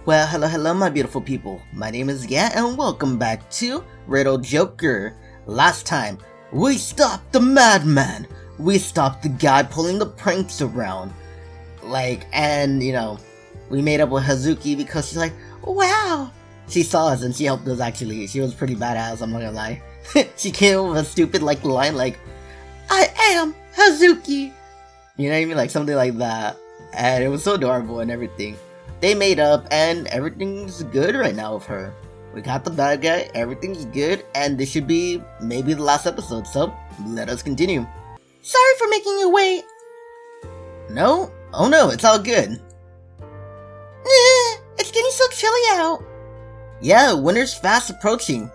Well, hello my beautiful people. My name is Yat and welcome back to Riddle Joker. Last time, we stopped the madman. We stopped the guy pulling the pranks around. We made up with Hazuki because she's like, wow. She saw us and she helped us actually. She was pretty badass, I'm not gonna lie. She came up with a stupid line like, I am Hazuki. You know what I mean? Like something like that. And it was so adorable and everything. They made up and everything's good right now with her. We got the bad guy, everything's good, and this should be maybe the last episode, so let us continue. Sorry for making you wait. No? Oh no, it's all good. It's getting so chilly out. Yeah, winter's fast approaching.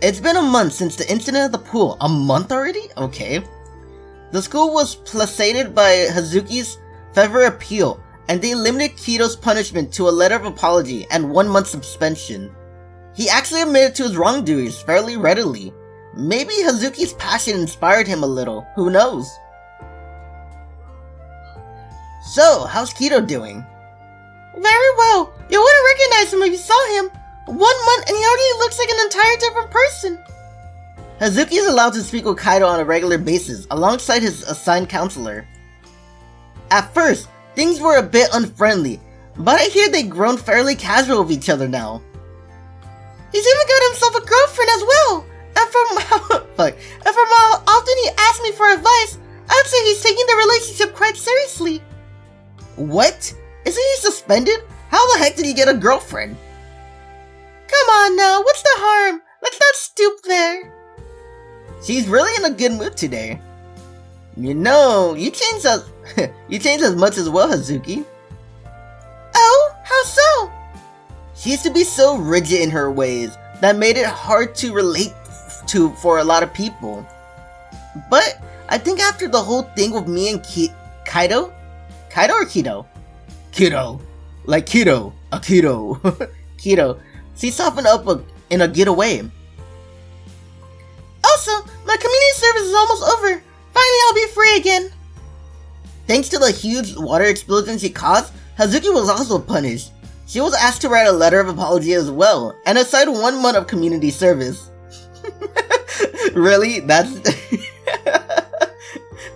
It's been a month since the incident at the pool. A month already? Okay. The school was placated by Hazuki's favor appeal, and they limited Kito's punishment to a letter of apology and 1 month suspension. He actually admitted to his wrongdoings fairly readily. Maybe Hazuki's passion inspired him a little, who knows? So, how's Kito doing? Very well. You wouldn't recognize him if you saw him. 1 month and he already looks like an entire different person. Hazuki is allowed to speak with Kaido on a regular basis, alongside his assigned counselor. At first, things were a bit unfriendly, but I hear they've grown fairly casual with each other now. He's even got himself a girlfriend as well, and from how often he asks me for advice, I'd say he's taking the relationship quite seriously. What? Isn't he suspended? How the heck did he get a girlfriend? Come on now, what's the harm? Let's not stoop there. She's really in a good mood today. You know, you changed as much as well, Hazuki. Oh, how so? She used to be so rigid in her ways that made it hard to relate to for a lot of people. But I think after the whole thing with me and Kaido? Kaido or Kito? Kito. Like Kito. A Kito. Kito. She softened up in a getaway. Also, my community service is almost over. Finally, I'll be free again. Thanks to the huge water explosion she caused, Hazuki was also punished. She was asked to write a letter of apology as well, and assigned 1 month of community service. Really? That's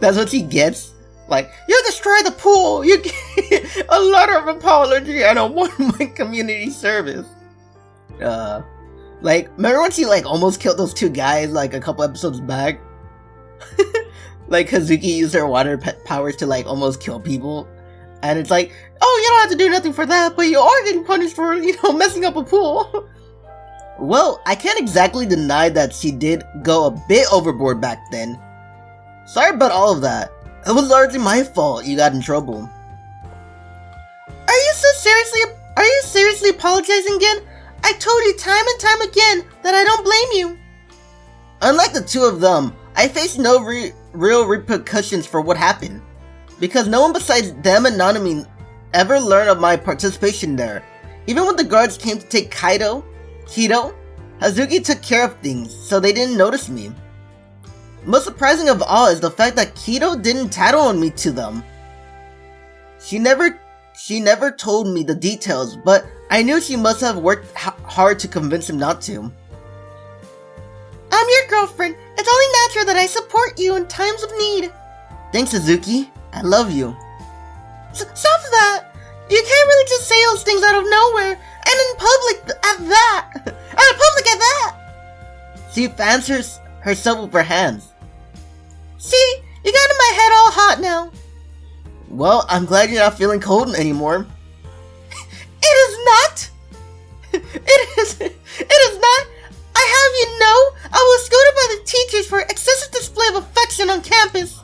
what she gets? Like, you destroyed the pool, you get a letter of apology and a 1 month community service. Remember when she almost killed those 2 guys a couple episodes back? Hazuki used her water powers to almost kill people. And it's like, oh, you don't have to do nothing for that, but you are getting punished for, messing up a pool. Well, I can't exactly deny that she did go a bit overboard back then. Sorry about all of that. It was largely my fault you got in trouble. Are you seriously apologizing again? I told you time and time again that I don't blame you. Unlike the 2 of them, I faced no real repercussions for what happened, because no one besides them and Nanami ever learned of my participation there. Even when the guards came to take Kito, Hazuki took care of things, so they didn't notice me. Most surprising of all is the fact that Kito didn't tattle on me to them. She never told me the details, but I knew she must have worked hard to convince him not to. I'm your girlfriend. It's only natural that I support you in times of need. Thanks, Hazuki. I love you. Stop that! You can't really just say those things out of nowhere, and in public at that! She fans herself with her hands. See? You got in my head all hot now. Well, I'm glad you're not feeling cold anymore. It is not! It is not! I have you know, I was scolded by the teachers for excessive display of affection on campus.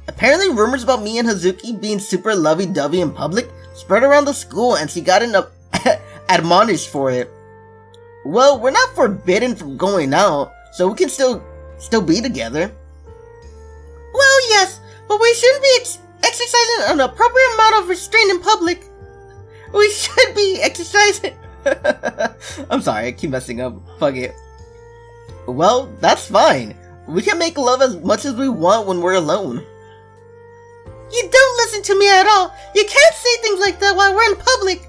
Apparently rumors about me and Hazuki being super lovey-dovey in public spread around the school and she got admonished for it. Well, we're not forbidden from going out, so we can still be together. Well, yes, but we shouldn't be exercising an appropriate amount of restraint in public. We should be exercising... I'm sorry, I keep messing up. Fuck it. Well, that's fine. We can make love as much as we want when we're alone. You don't listen to me at all. You can't say things like that while we're in public.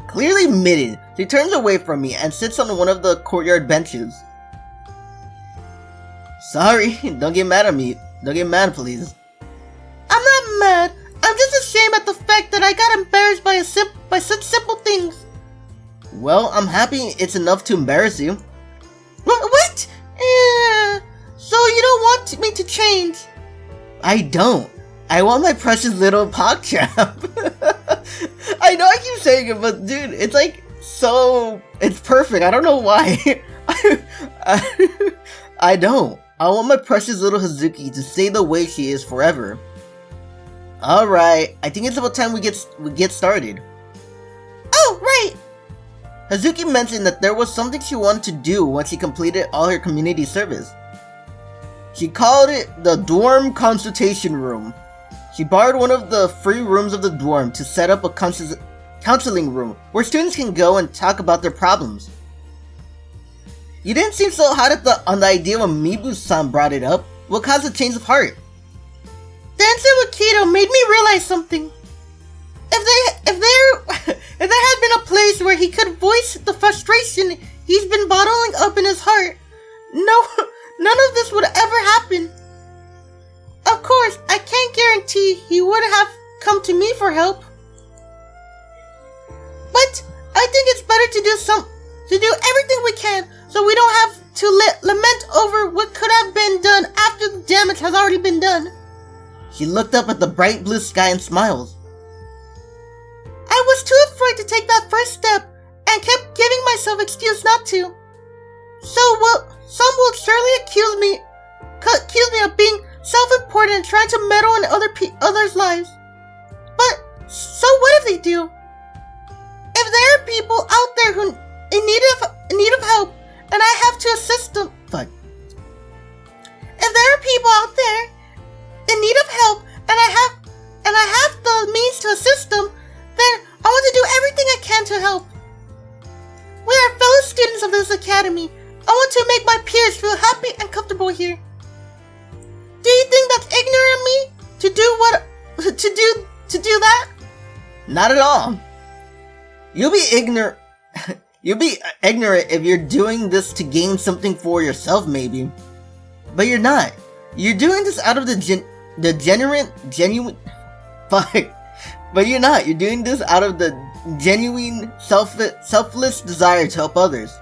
Clearly mitted, she turns away from me and sits on one of the courtyard benches. Sorry, don't get mad at me. Don't get mad, please. I'm not mad. I'm just ashamed at the fact that I got embarrassed by such simple things. Well, I'm happy it's enough to embarrass you. What? So you don't want me to change? I don't. I want my precious little pogchamp. I know I keep saying it, but dude, it's like so... It's perfect. I don't know why. I don't. I want my precious little Hazuki to stay the way she is forever. Alright, I think it's about time we get started. Oh, right! Hazuki mentioned that there was something she wanted to do once she completed all her community service. She called it the dorm consultation room. She borrowed one of the free rooms of the dorm to set up a counseling room where students can go and talk about their problems. You didn't seem so hot on the idea when Mibu-san brought it up. What caused a change of heart? Dancing with Kido made me realize something. If there had been a place where he could voice the frustration he's been bottling up in his heart, none of this would ever happen. Of course, I can't guarantee he would have come to me for help. But I think it's better to do everything we can so we don't have to lament over what could have been done after the damage has already been done. She looked up at the bright blue sky and smiled. I was too afraid to take that first step and kept giving myself excuse not to. Some will surely accuse me of being self-important and trying to meddle in others' lives. But so what if they do? If there are people out there who in need of help and I have to assist them, If there are people out there in need of help and I have the means to assist them, then I want to do everything I can to help. We are fellow students of this academy. I want to make my peers feel happy and comfortable here. Do you think that's ignorant of me to do that? Not at all. You'll be ignorant if you're doing this to gain something for yourself, maybe. But you're not. You're doing this out of the genuine. But you're not. You're doing this out of the genuine, selfless desire to help others.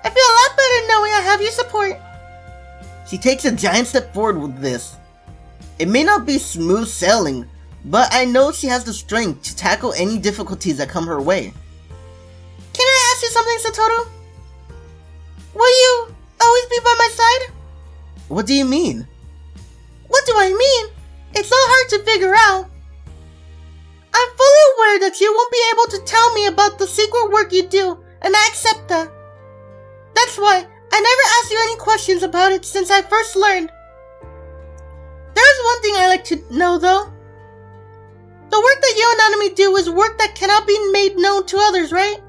I feel a lot better knowing I have your support. She takes a giant step forward with this. It may not be smooth sailing, but I know she has the strength to tackle any difficulties that come her way. Can I ask you something, Satoru? Will you always be by my side? What do you mean? What do I mean? It's so hard to figure out. I'm fully aware that you won't be able to tell me about the secret work you do, and I accept that. That's why I never asked you any questions about it since I first learned. There's one thing I like to know, though. The work that you and Nanami do is work that cannot be made known to others, right?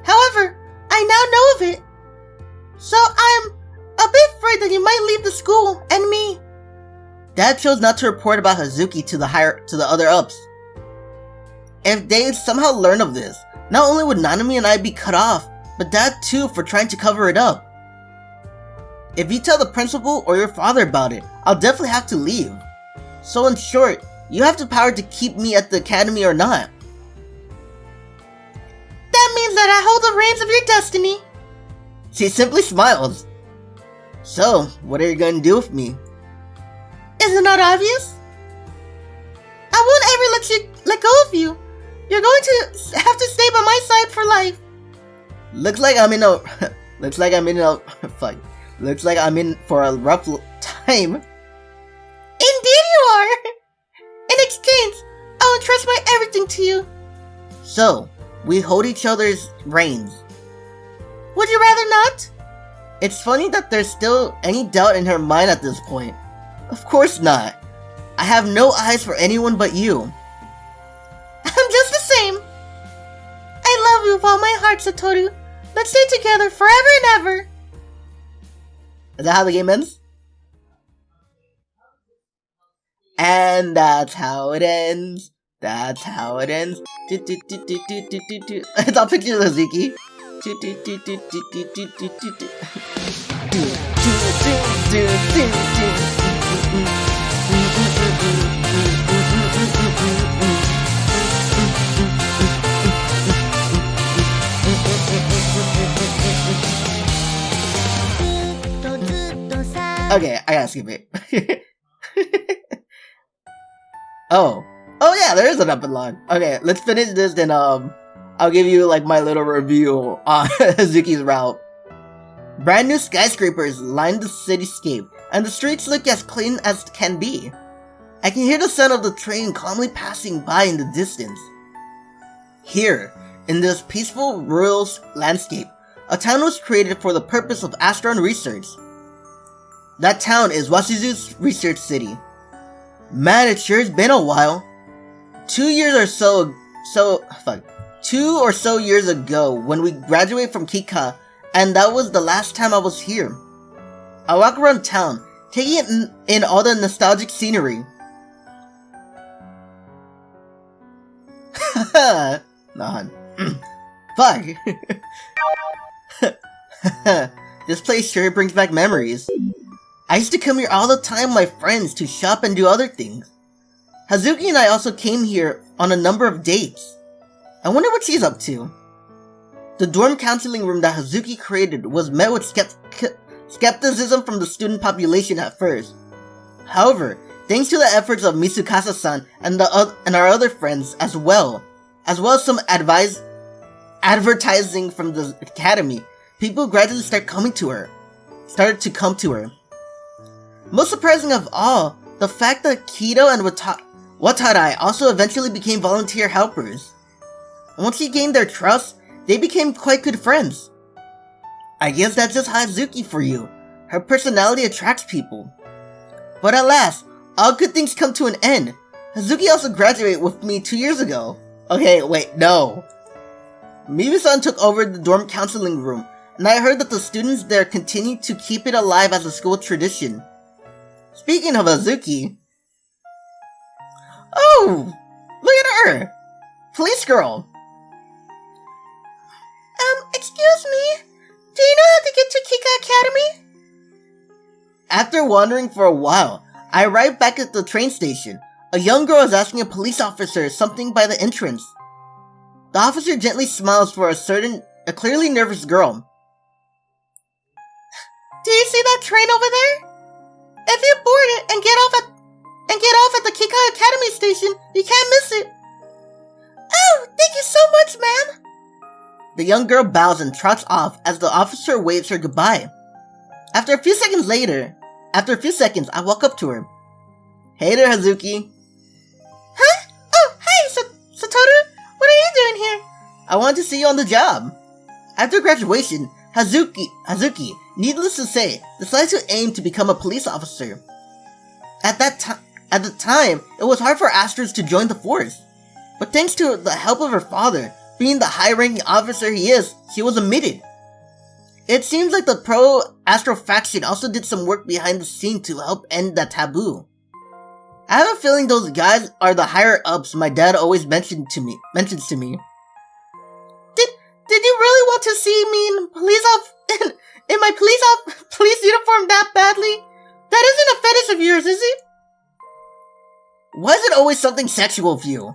However, I now know of it. So I'm a bit afraid that you might leave the school and me. Dad chose not to report about Hazuki to the other ups. If they somehow learn of this, not only would Nanami and I be cut off, but Dad too for trying to cover it up. If you tell the principal or your father about it, I'll definitely have to leave. So in short, you have the power to keep me at the academy or not. That means that I hold the reins of your destiny. She simply smiles. So, what are you going to do with me? Is it not obvious? I won't ever let go of you. You're going to have to stay by my side for life. Looks like I'm in for a rough time. Indeed you are. In exchange, I'll entrust my everything to you. So, we hold each other's reins. Would you rather not? It's funny that there's still any doubt in her mind at this point. Of course not. I have no eyes for anyone but you. I'm just the same. I love you with all my heart, Satoru. Let's stay together forever and ever. Is that how the game ends? And that's how it ends. That's how it ends. It's all pictures of Hazuki. Okay, I gotta skip it. Oh yeah, there is an up and log. Okay, let's finish this, then I'll give you like my little review on Hazuki's route. Brand new skyscrapers line the cityscape, and the streets look as clean as can be. I can hear the sound of the train calmly passing by in the distance. Here, in this peaceful rural landscape, a town was created for the purpose of Astron research. That town is Wasuzu's research city. Man, it sure has been a while. 2 or so years ago, when we graduated from Kika, and that was the last time I was here. I walk around town, taking in all the nostalgic scenery. Nah. Fuck. This place sure brings back memories. I used to come here all the time with my friends to shop and do other things. Hazuki and I also came here on a number of dates. I wonder what she's up to. The dorm counseling room that Hazuki created was met with skepticism from the student population at first. However, thanks to the efforts of Misukasa-san and our other friends as well as some advertising from the academy, people gradually started to come to her. Most surprising of all, the fact that Kido and Watarai also eventually became volunteer helpers. Once she gained their trust, they became quite good friends. I guess that's just Hazuki for you. Her personality attracts people. But alas, all good things come to an end. Hazuki also graduated with me 2 years ago. Okay, wait, no. Mibe-san took over the dorm counseling room, and I heard that the students there continue to keep it alive as a school tradition. Speaking of Hazuki... Oh! Look at her! Police girl! Excuse me? Do you know how to get to Kika Academy? After wandering for a while, I arrived back at the train station. A young girl is asking a police officer something by the entrance. The officer gently smiles for a clearly nervous girl. Do you see that train over there? If you board it and get off at the Kika Academy station, you can't miss it. Oh, thank you so much, ma'am. The young girl bows and trots off as the officer waves her goodbye. After a few seconds, I walk up to her. Hey there, Hazuki. Huh? Oh, hey, Satoru. What are you doing here? I wanted to see you on the job. After graduation, Hazuki, needless to say, decided to aim to become a police officer. At the time, it was hard for Astrals to join the force. But thanks to the help of her father, being the high-ranking officer he is, she was admitted. It seems like the pro-Astral faction also did some work behind the scene to help end that taboo. I have a feeling those guys are the higher-ups my dad always mentions to me. Did you really want to see me in my police uniform that badly? That isn't a fetish of yours, is it? Why is it always something sexual for you?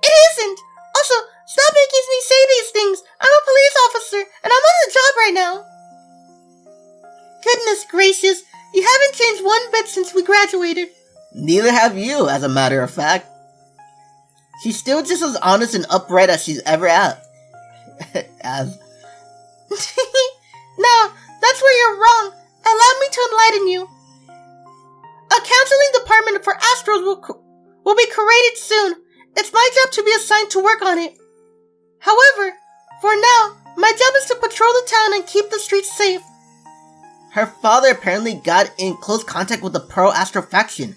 It isn't! Also, stop making me say these things! I'm a police officer, and I'm on the job right now! Goodness gracious, you haven't changed one bit since we graduated. Neither have you, as a matter of fact. She's still just as honest and upright as she's ever at. No, that's where you're wrong. Allow me to enlighten you. A counseling department for Astrals will be created soon. It's my job to be assigned to work on it. However, for now, my job is to patrol the town and keep the streets safe. Her father apparently got in close contact with the pro-Astral faction.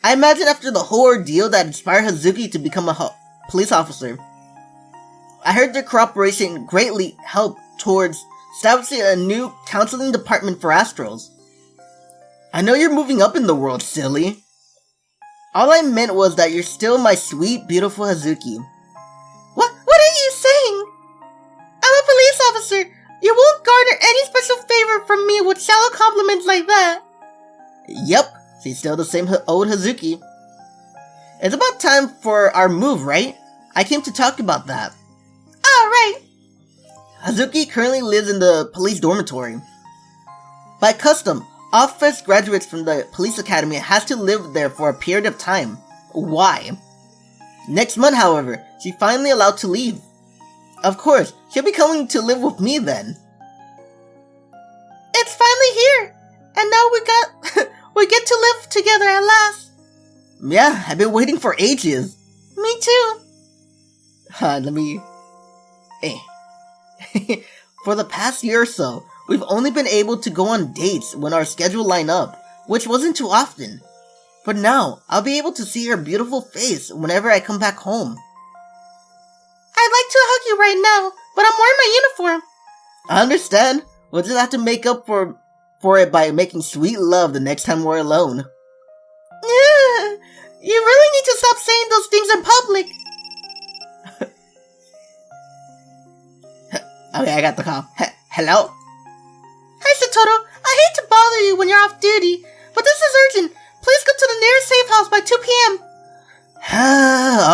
I imagine after the whole ordeal that inspired Hazuki to become a police officer. I heard their cooperation greatly helped towards establishing a new counseling department for Astrals. I know you're moving up in the world, silly. All I meant was that you're still my sweet, beautiful Hazuki. What are you saying? I'm a police officer. You won't garner any special favor from me with shallow compliments like that. Yep, she's still the same old Hazuki. It's about time for our move, right? I came to talk about that. Right. Hazuki currently lives in the police dormitory. By custom, all fresh graduates from the police academy has to live there for a period of time. Why? Next month, however, she's finally allowed to leave. Of course, she'll be coming to live with me then. It's finally here, and now we get to live together at last. Yeah, I've been waiting for ages. Me too. For the past year or so, we've only been able to go on dates when our schedule line up, which wasn't too often. But now, I'll be able to see her beautiful face whenever I come back home. I'd like to hug you right now, but I'm wearing my uniform. I understand. We'll just have to make up for it by making sweet love the next time we're alone. You really need to stop saying those things in public. Okay, I got the call. Hello? Hi, Satoru. I hate to bother you when you're off duty, but this is urgent. Please go to the nearest safe house by 2 p.m.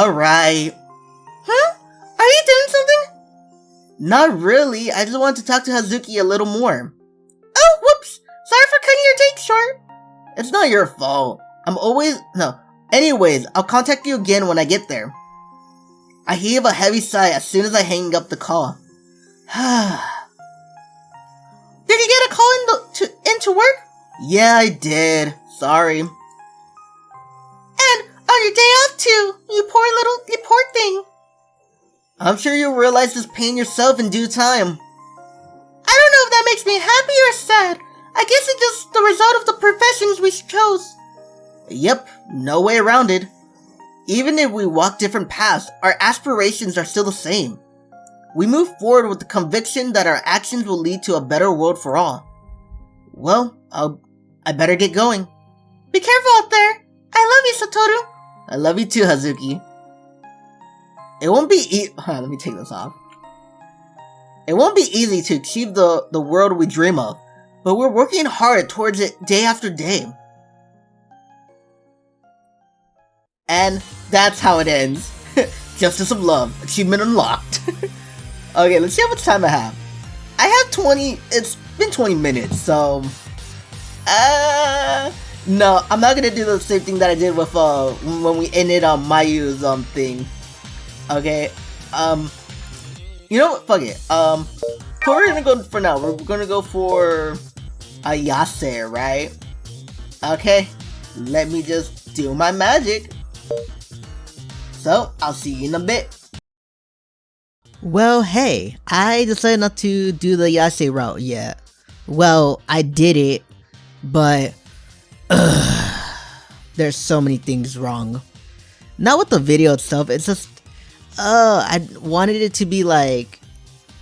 Alright. Huh? Are you doing something? Not really. I just want to talk to Hazuki a little more. Oh, whoops. Sorry for cutting your date short. It's not your fault. Anyways, I'll contact you again when I get there. I heave a heavy sigh as soon as I hang up the call. Did you get a call into work? Yeah, I did. Sorry. And on your day off too, you poor thing. I'm sure you'll realize this pain yourself in due time. I don't know if that makes me happy or sad. I guess it's just the result of the professions we chose. Yep, no way around it. Even if we walk different paths, our aspirations are still the same. We move forward with the conviction that our actions will lead to a better world for all. Well, I better get going. Be careful out there. I love you, Satoru. I love you too, Hazuki. It won't be let me take this off. It won't be easy to achieve the world we dream of, but we're working hard towards it day after day. And that's how it ends. Justice of love. Achievement unlocked. Okay, let's see how much time I have. I have 20... It's been 20 minutes, so... No, I'm not gonna do the same thing that I did with, when we ended on Mayu's, thing. Okay, you know what? Fuck it. What we're gonna go for now? We're gonna go for... a Yase, right? Okay, let me just do my magic. So, I'll see you in a bit. Well, hey, I decided not to do the Yase route yet. Well, I did it, but there's so many things wrong. Not with the video itself, it's just I wanted it to be like,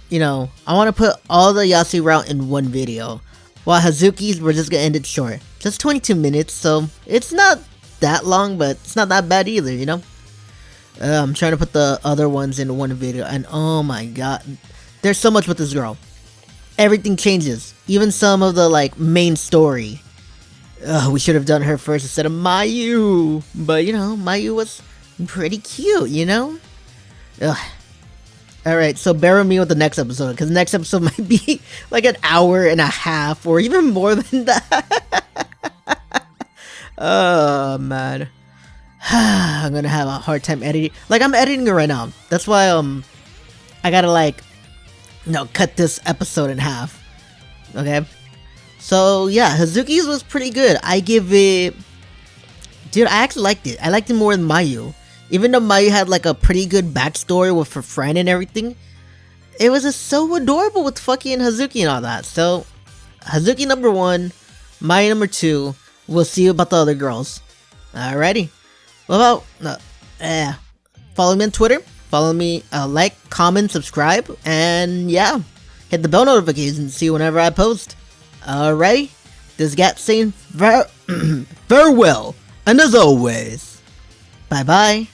you know, I want to put all the Yase route in one video, while Hazuki's we're just gonna end it short. Just 22 minutes, so it's not that long, but it's not that bad either, you know? I'm trying to put the other ones in one video, and oh my god, there's so much with this girl. Everything changes, even some of the like main story. We should have done her first instead of Mayu, but you know, Mayu was pretty cute, you know? Alright, so bear with me with the next episode, because the next episode might be like an hour and a half, or even more than that. Oh man. I'm gonna have a hard time editing. Like, I'm editing it right now. That's why, I gotta, like, you know, cut this episode in half. Okay? So, yeah, Hazuki's was pretty good. I give it... Dude, I actually liked it. I liked it more than Mayu. Even though Mayu had, like, a pretty good backstory with her friend and everything, it was just so adorable with fucking Hazuki and all that. So, Hazuki number 1, Mayu number 2. We'll see about the other girls. Alrighty. What about, follow me on Twitter, follow me, like, comment, subscribe, and yeah, hit the bell notification to see whenever I post. Alrighty, this is Gat saying farewell, and as always, Bye bye.